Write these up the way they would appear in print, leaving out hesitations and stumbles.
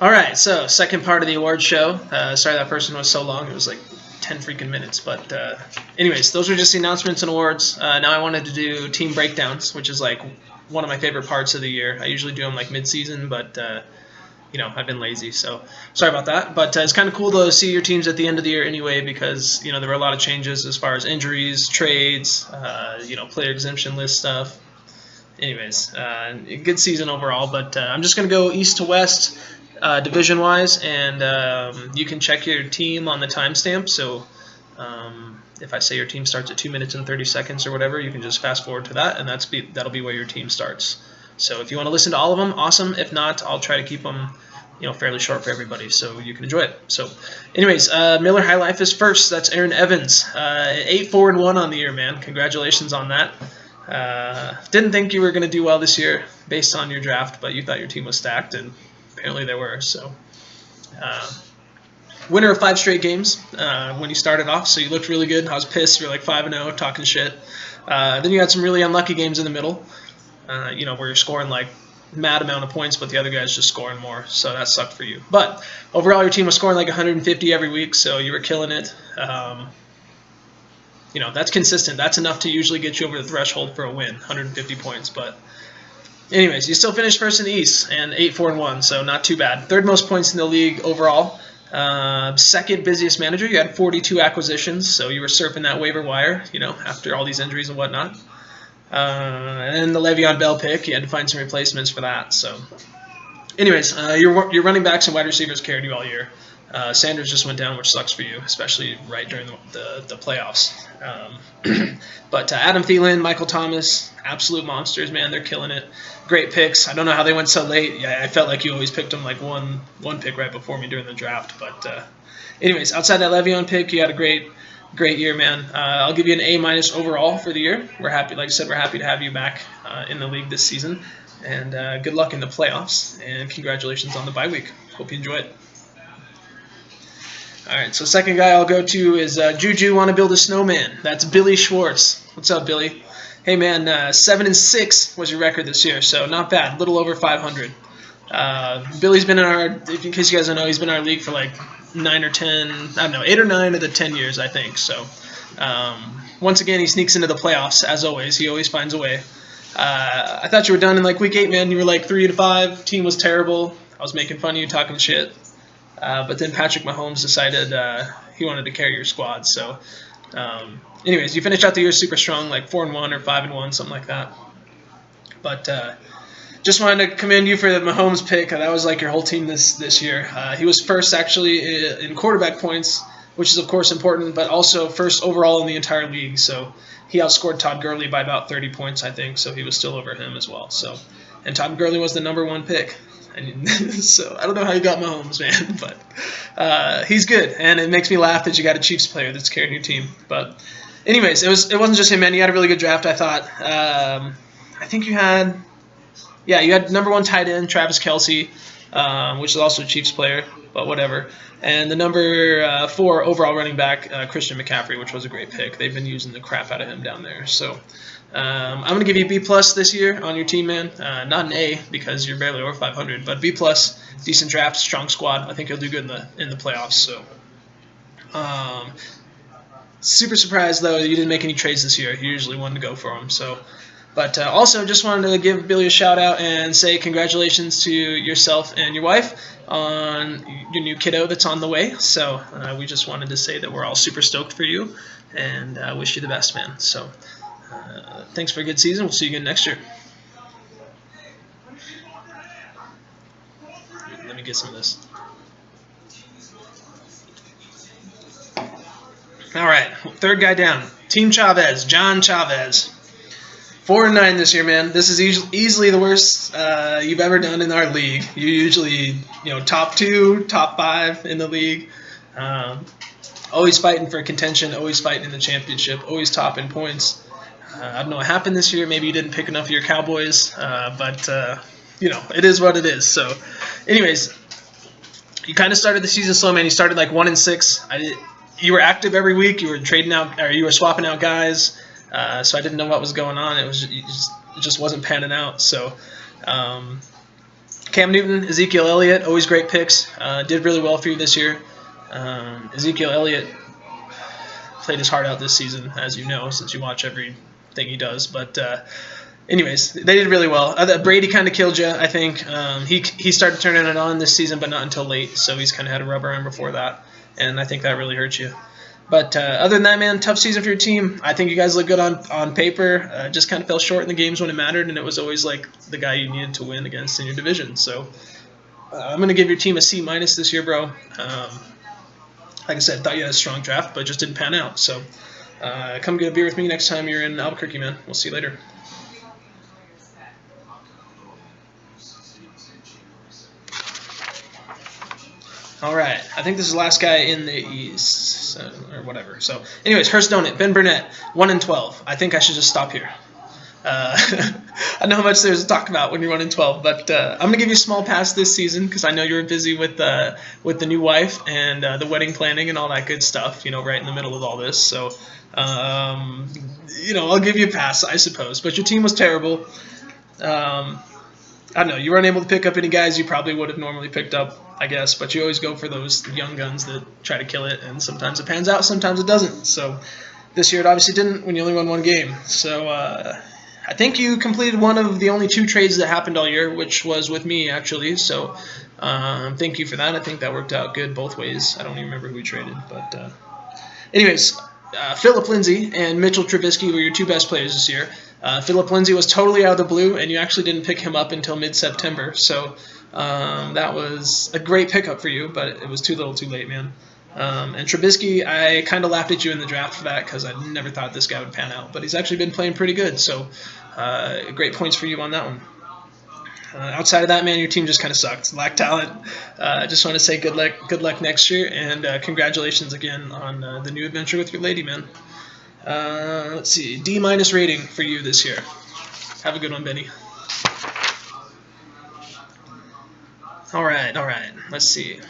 All right, so second part of the award show. Sorry that person was so long. It was like 10 freaking minutes. But anyways, those were just the announcements and awards. Now I wanted to do team breakdowns, which is like one of my favorite parts of the year. I usually do them like mid-season, but I've been lazy, so sorry about that. But it's kind of cool to see your teams at the end of the year anyway, because there were a lot of changes as far as injuries, trades, player exemption list stuff. Anyways, good season overall. But I'm just going to go east to west, division-wise, and you can check your team on the timestamp. So if I say your team starts at 2 minutes and 30 seconds or whatever, you can just fast forward to that, and that'll be where your team starts. So if you want to listen to all of them, awesome. If not, I'll try to keep them fairly short for everybody so you can enjoy it. So anyways, Miller High Life is first. That's Aaron Evans. 8-4-1 on the year, man. Congratulations on that. Didn't think you were going to do well this year based on your draft, but you thought your team was stacked, and apparently they were. So winner of 5 straight games when you started off, so you looked really good. I was pissed. You're like 5-0, talking shit. Then you had some really unlucky games in the middle, where you're scoring like mad amount of points, but the other guy's just scoring more, so that sucked for you. But overall, your team was scoring like 150 every week, so you were killing it. That's consistent. That's enough to usually get you over the threshold for a win, 150 points. But anyways, you still finished first in the East and 8-4-1, so not too bad. Third most points in the league overall. Second busiest manager. You had 42 acquisitions, so you were surfing that waiver wire, after all these injuries and whatnot. And then the Le'Veon Bell pick, you had to find some replacements for that. So, anyways, your running backs and wide receivers carried you all year. Sanders just went down, which sucks for you, especially right during the playoffs. But Adam Thielen, Michael Thomas, absolute monsters, man. They're killing it. Great picks. I don't know how they went so late. Yeah, I felt like you always picked them like one pick right before me during the draft. But anyways, outside that Le'Veon pick, you had a great year, man. I'll give you an A- overall for the year. We're happy, like I said, we're happy to have you back in the league this season. And good luck in the playoffs. And congratulations on the bye week. Hope you enjoy it. All right, so second guy I'll go to is Juju Want to Build a Snowman. That's Billy Schwartz. What's up, Billy? Hey, man, 7-6 was your record this year, so not bad. A little over 500. Billy's been in in case you guys don't know, he's been in our league for like 9 or 10, I don't know, 8 or 9 of the 10 years, I think. So once again, he sneaks into the playoffs, as always. He always finds a way. I thought you were done in like week 8, man. You were like 3-5. Team was terrible. I was making fun of you, talking shit. But then Patrick Mahomes decided he wanted to carry your squad. So anyways, you finished out the year super strong, like 4-1 or 5-1, something like that. But just wanted to commend you for the Mahomes pick. That was like your whole team this year. He was first actually in quarterback points, which is of course important, but also first overall in the entire league. So he outscored Todd Gurley by about 30 points, I think. So he was still over him as well. And Todd Gurley was the #1 pick. And so I don't know how you got Mahomes, man, but he's good, and it makes me laugh that you got a Chiefs player that's carrying your team. But anyways, it wasn't just him, man. You had a really good draft, I thought. I think you had #1 tight end Travis Kelce, which is also a Chiefs player, but whatever. And the number 4 overall running back Christian McCaffrey, which was a great pick. They've been using the crap out of him down there. So I'm going to give you a B+ this year on your team, man. Not an A because you're barely over 500, but B+, decent draft, strong squad. I think you'll do good in the playoffs. So super surprised, though, you didn't make any trades this year. You usually wanted to go for them. But also just wanted to give Billy a shout-out and say congratulations to yourself and your wife on your new kiddo that's on the way. So we just wanted to say that we're all super stoked for you and wish you the best, man. So thanks for a good season. We'll see you again next year. Let me get some of this. All right, third guy down. Team Chavez, John Chavez. 4-9 this year, man. This is easily the worst you've ever done in our league. You usually, top 2, top 5 in the league. Always fighting for contention, always fighting in the championship, always top in points. I don't know what happened this year. Maybe you didn't pick enough of your Cowboys, but it is what it is. So, anyways, you kind of started the season slow, man. You started like 1-6. You were active every week. You were trading out, or you were swapping out guys. So I didn't know what was going on. It just wasn't panning out. So kind Cam Newton, Ezekiel Elliott, always great picks. Did really well for you this year. Ezekiel Elliott played his heart out this season, as you know, since you watch everything he does. But anyways, they did really well. Brady kind of killed you, I think. He started turning it on this season, but not until late, so he's kind of had a rubber arm before that, and I think that really hurt you. But other than that, man, tough season for your team. I think you guys look good on paper. Just kind of fell short in the games when it mattered, and it was always like the guy you needed to win against in your division. So I'm going to give your team a C- this year, bro. Like I said, thought you had a strong draft, but just didn't pan out. So come get a beer with me next time you're in Albuquerque, man. We'll see you later. All right, I think this is the last guy in the East, or whatever. So, anyways, Hurst Donut, Ben Burnett, 1-12. I think I should just stop here. I know how much there's to talk about when you're 1-12, but I'm gonna give you a small pass this season because I know you're busy with the new wife and the wedding planning and all that good stuff. You know, right in the middle of all this. So, you know, I'll give you a pass, I suppose. But your team was terrible. I don't know. You weren't able to pick up any guys you probably would have normally picked up, I guess. But you always go for those young guns that try to kill it, and sometimes it pans out, sometimes it doesn't. So this year it obviously didn't when you only won one game. So I think you completed one of the only 2 trades that happened all year, which was with me, actually. So thank you for that. I think that worked out good both ways. I don't even remember who we traded. But anyways, Philip Lindsay and Mitchell Trubisky were your 2 best players this year. Philip Lindsay was totally out of the blue, and you actually didn't pick him up until mid-September. So that was a great pickup for you, but it was too little too late, man. And Trubisky, I kind of laughed at you in the draft for that because I never thought this guy would pan out. But he's actually been playing pretty good, so great points for you on that one. Outside of that, man, your team just kind of sucked. Lacked talent. I just want to say good luck next year, and congratulations again on the new adventure with your lady, man. Let's see, D- rating for you this year. Have a good one, Benny. All right. Let's see.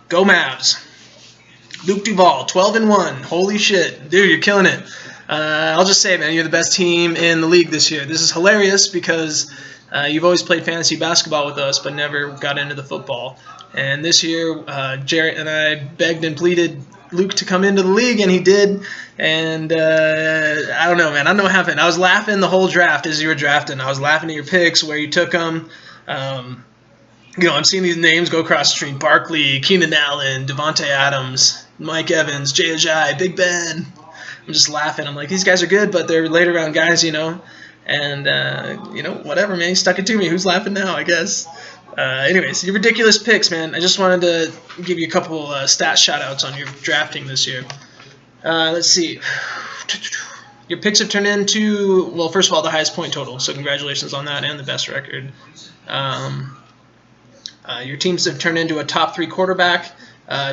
Go Mavs. Luke Duval, 12-1. Holy shit, dude, you're killing it. I'll just say, man, you're the best team in the league this year. This is hilarious because you've always played fantasy basketball with us, but never got into the football. And this year, Jarrett and I begged and pleaded Luke to come into the league, and he did. And I don't know, man. I don't know what happened. I was laughing the whole draft as you were drafting. I was laughing at your picks, where you took them. You know, I'm seeing these names go across the street. Barkley, Keenan Allen, Devontae Adams, Mike Evans, Jay Ajayi, Big Ben. I'm just laughing. I'm like, these guys are good, but they're later round guys, you know. And, you know, whatever, man. He stuck it to me. Who's laughing now, I guess? Anyways, your ridiculous picks, man. I just wanted to give you a couple stat shout-outs on your drafting this year. Let's see. Your picks have turned into, well, first of all, the highest point total. So congratulations on that and the best record. Your teams have turned into a top 3 quarterback,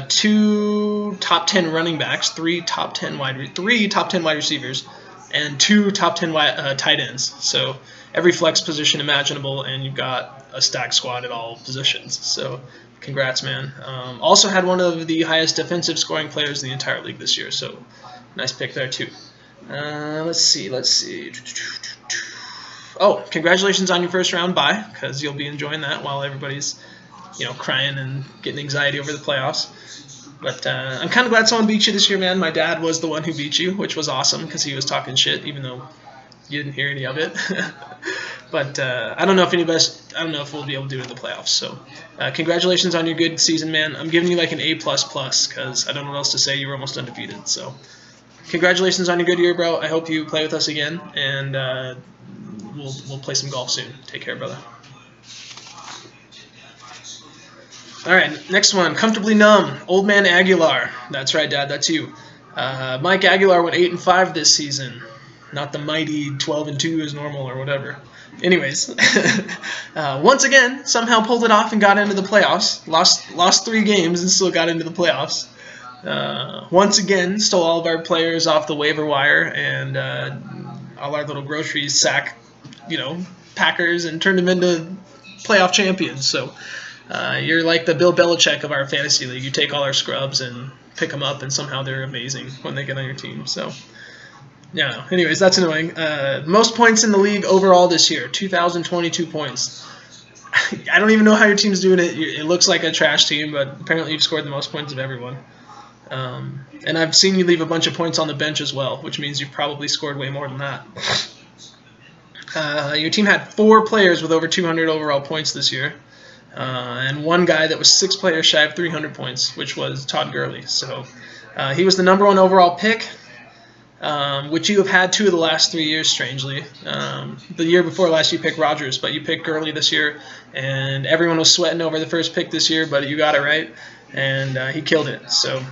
2 top 10 running backs, 3 top 10 wide receivers, and 2 top 10 tight ends. So every flex position imaginable, and you've got a stacked squad at all positions. So congrats, man. Also had one of the highest defensive scoring players in the entire league this year. So nice pick there too. Let's see. Oh, congratulations on your first round bye, because you'll be enjoying that while everybody's, you know, crying and getting anxiety over the playoffs. But I'm kind of glad someone beat you this year, man. My dad was the one who beat you, which was awesome because he was talking shit, even though you didn't hear any of it. But I don't know if we'll be able to do it in the playoffs. So congratulations on your good season, man. I'm giving you like an A++ because I don't know what else to say. You were almost undefeated. So congratulations on your good year, bro. I hope you play with us again, and we'll play some golf soon. Take care, brother. All right, next one. Comfortably Numb. Old Man Aguilar. That's right, Dad. That's you. Mike Aguilar went 8-5 this season. Not the mighty 12-2 as normal or whatever. Anyways, once again, somehow pulled it off and got into the playoffs. Lost 3 games and still got into the playoffs. Once again, stole all of our players off the waiver wire and all our little groceries sack, you know, Packers and turned them into playoff champions. So you're like the Bill Belichick of our fantasy league. You take all our scrubs and pick them up, and somehow they're amazing when they get on your team. So Yeah. Anyways, that's annoying. Most points in the league overall this year, 2,022 points. I don't even know how your team's doing it. It looks like a trash team, but apparently you've scored the most points of everyone. And I've seen you leave a bunch of points on the bench as well, which means you've probably scored way more than that. Your team had 4 players with over 200 overall points this year, and one guy that was 6 players shy of 300 points, which was Todd Gurley. So he was the #1 overall pick, which you have had 2 of the last 3 years, strangely. The year before last you picked Rodgers, but you picked Gurley this year, and everyone was sweating over the first pick this year, but you got it right, and he killed it. So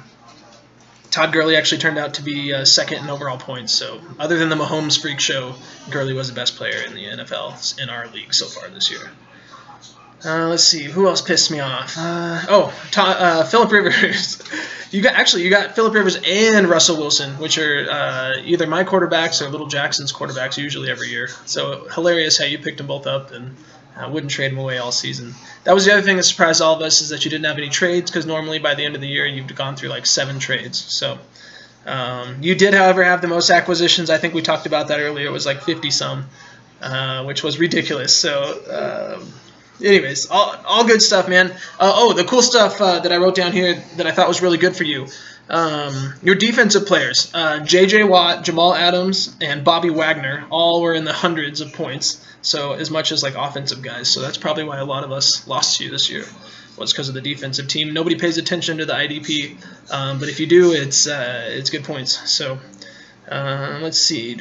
Todd Gurley actually turned out to be second in overall points. So other than the Mahomes freak show, Gurley was the best player in the NFL in our league so far this year. Let's see, who else pissed me off? Philip Rivers. You got Philip Rivers and Russell Wilson, which are either my quarterbacks or Little Jackson's quarterbacks usually every year. So hilarious how you picked them both up and wouldn't trade them away all season. That was the other thing that surprised all of us, is that you didn't have any trades, because normally by the end of the year you've gone through like 7 trades. So you did, however, have the most acquisitions. I think we talked about that earlier. It was like 50-some, which was ridiculous. So anyways, all good stuff, man. The cool stuff that I wrote down here that I thought was really good for you. Your defensive players, J.J. Watt, Jamal Adams, and Bobby Wagner, all were in the hundreds of points. So as much as like offensive guys. So that's probably why a lot of us lost to you this year, was because of the defensive team. Nobody pays attention to the IDP, but if you do, it's good points. So let's see.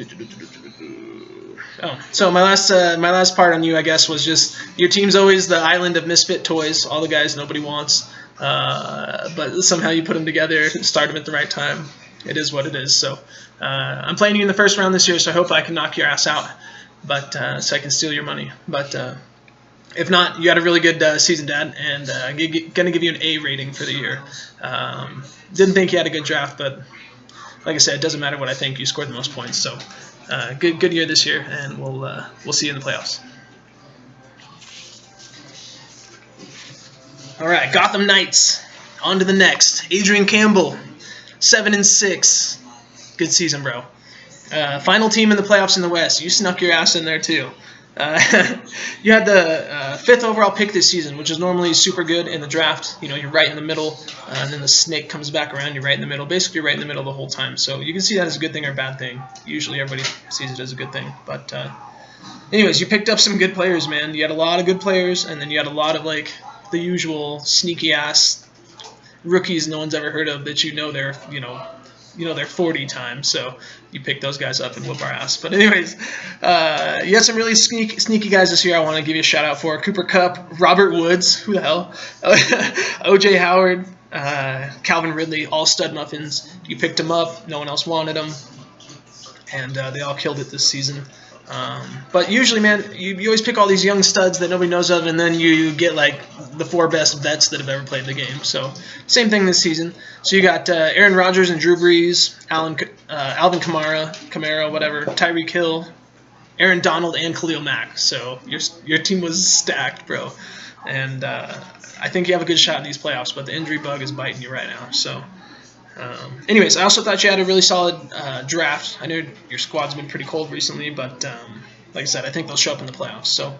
So my last part on you, I guess, was just your team's always the island of misfit toys. All the guys nobody wants, but somehow you put them together, start them at the right time. It is what it is. So I'm playing you in the first round this year, so I hope I can knock your ass out, but so I can steal your money. But if not, you had a really good season, Dad, and I'm gonna give you an A rating for the year. Didn't think you had a good draft, but like I said, it doesn't matter what I think. You scored the most points, so. Good year this year, and we'll see you in the playoffs. All right, Gotham Knights. On to the next. Adrian Campbell, 7-6. Good season, bro. Final team in the playoffs in the West. You snuck your ass in there too. You had the 5th overall pick this season, which is normally super good in the draft. You know, you're right in the middle, and then the snake comes back around, you're right in the middle. Basically, you're right in the middle the whole time. So you can see that as a good thing or a bad thing. Usually everybody sees it as a good thing. But anyways, you picked up some good players, man. You had a lot of good players, and then you had a lot of, like, the usual sneaky-ass rookies no one's ever heard of that they're 40 times, so you pick those guys up and whoop our ass. But anyways, you had some really sneaky guys this year I want to give you a shout-out for. Cooper Kupp, Robert Woods, who the hell, O.J. Howard, Calvin Ridley, all stud muffins. You picked them up, no one else wanted them, and they all killed it this season. But usually, man, you always pick all these young studs that nobody knows of, and then you get like the 4 best vets that have ever played the game. So same thing this season. So you got Aaron Rodgers and Drew Brees, Alvin Kamara, whatever, Tyreek Hill, Aaron Donald, and Khalil Mack. So your team was stacked, bro. And I think you have a good shot in these playoffs, but the injury bug is biting you right now. So. Anyways, I also thought you had a really solid draft. I know your squad's been pretty cold recently, but like I said, I think they'll show up in the playoffs. So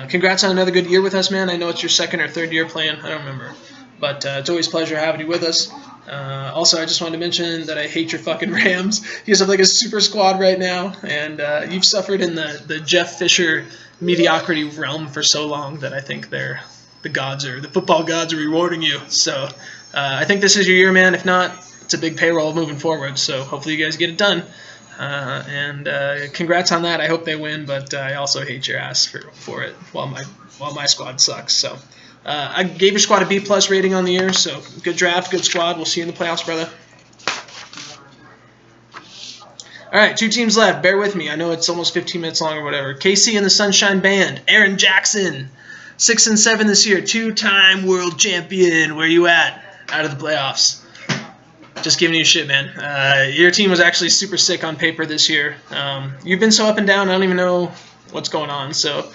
congrats on another good year with us, man. I know it's your 2nd or 3rd year playing. I don't remember. But it's always a pleasure having you with us. Also, I just wanted to mention that I hate your fucking Rams. You guys have like a super squad right now, and you've suffered in the Jeff Fisher mediocrity realm for so long that I think the football gods are rewarding you. So I think this is your year, man. If not, it's a big payroll moving forward. So hopefully you guys get it done. And congrats on that. I hope they win, but I also hate your ass for it while my squad sucks. So I gave your squad a B+ rating on the year. So good draft, good squad. We'll see you in the playoffs, brother. All right, 2 teams left. Bear with me. I know it's almost 15 minutes long or whatever. KC and the Sunshine Band. Aaron Jackson, 6-7 this year. 2-time world champion. Where you at? Out of the playoffs. Just giving you shit, man. Your team was actually super sick on paper this year. You've been so up and down, I don't even know what's going on. So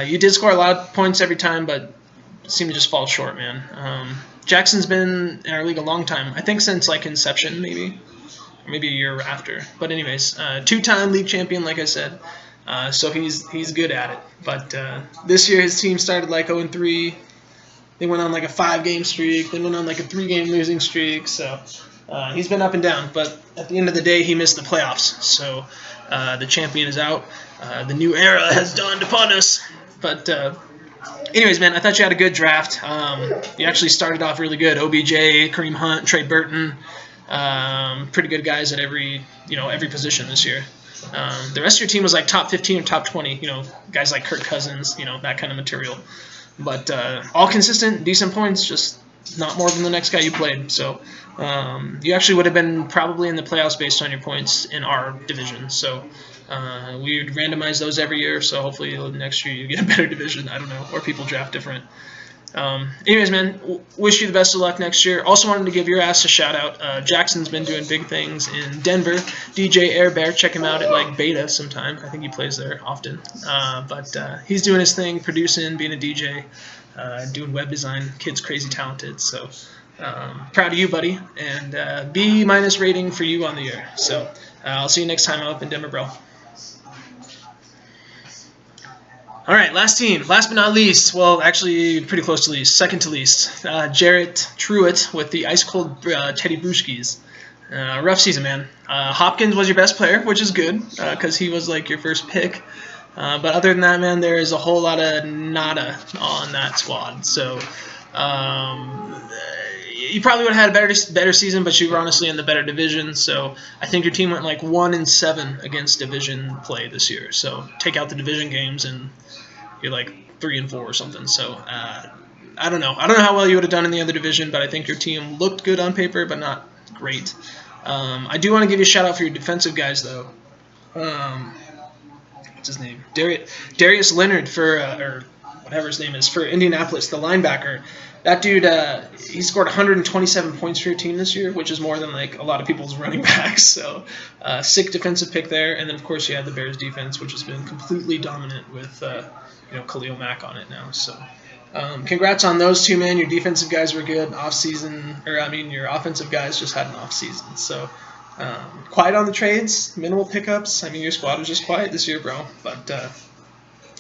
you did score a lot of points every time, but seemed to just fall short, man. Jackson's been in our league a long time. I think since like inception, maybe, or maybe a year after. But anyways, 2-time league champion, like I said. So he's good at it. But this year his team started like 0-3. They went on like a 5-game streak. They went on like a 3-game losing streak. So he's been up and down. But at the end of the day, he missed the playoffs. So the champion is out. The new era has dawned upon us. But anyways, man, I thought you had a good draft. You actually started off really good. OBJ, Kareem Hunt, Trey Burton. Pretty good guys at every position this year. The rest of your team was like top 15 or top 20, guys like Kirk Cousins, that kind of material. But all consistent, decent points, just not more than the next guy you played. So you actually would have been probably in the playoffs based on your points in our division. So we would randomize those every year, so hopefully next year you get a better division. I don't know, or people draft different. Anyways, man, wish you the best of luck next year. Also wanted to give your ass a shout out. Jackson's been doing big things in Denver. DJ Air Bear, check him out at like Beta sometime. I think he plays there often. But he's doing his thing, producing, being a DJ, doing web design. Kid's crazy talented. So proud of you, buddy. And B- rating for you on the year. So I'll see you next time up in Denver, bro. All right, last team. Last but not least, well, actually pretty close to least, second to least, Jarrett Truitt with the Ice Cold Teddy Bruschies. Rough season, man. Hopkins was your best player, which is good because he was like your first pick. But other than that, man, there is a whole lot of nada on that squad. So you probably would have had a better season, but you were honestly in the better division. So I think your team went like 1-7 against division play this year. So take out the division games and you're like 3-4 or something. So I don't know. I don't know how well you would have done in the other division, but I think your team looked good on paper, but not great. I do want to give you a shout out for your defensive guys, though. What's his name? Darius Leonard for or whatever his name is for Indianapolis, the linebacker. That dude, he scored 127 points for your team this year, which is more than like a lot of people's running backs. So, sick defensive pick there. And then of course you had the Bears defense, which has been completely dominant with Khalil Mack on it now. So, congrats on those two, man. Your defensive guys were good off season, your offensive guys just had an off season. So, quiet on the trades, minimal pickups. Your squad was just quiet this year, bro. But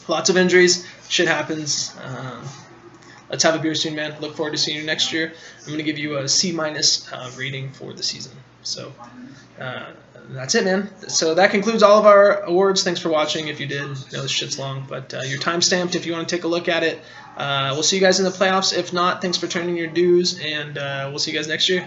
lots of injuries. Shit happens. Let's have a beer soon, man. Look forward to seeing you next year. I'm going to give you a C- rating for the season. So that's it, man. So that concludes all of our awards. Thanks for watching if you did. I know this shit's long, but you're time-stamped if you want to take a look at it. We'll see you guys in the playoffs. If not, thanks for turning your dues, and we'll see you guys next year.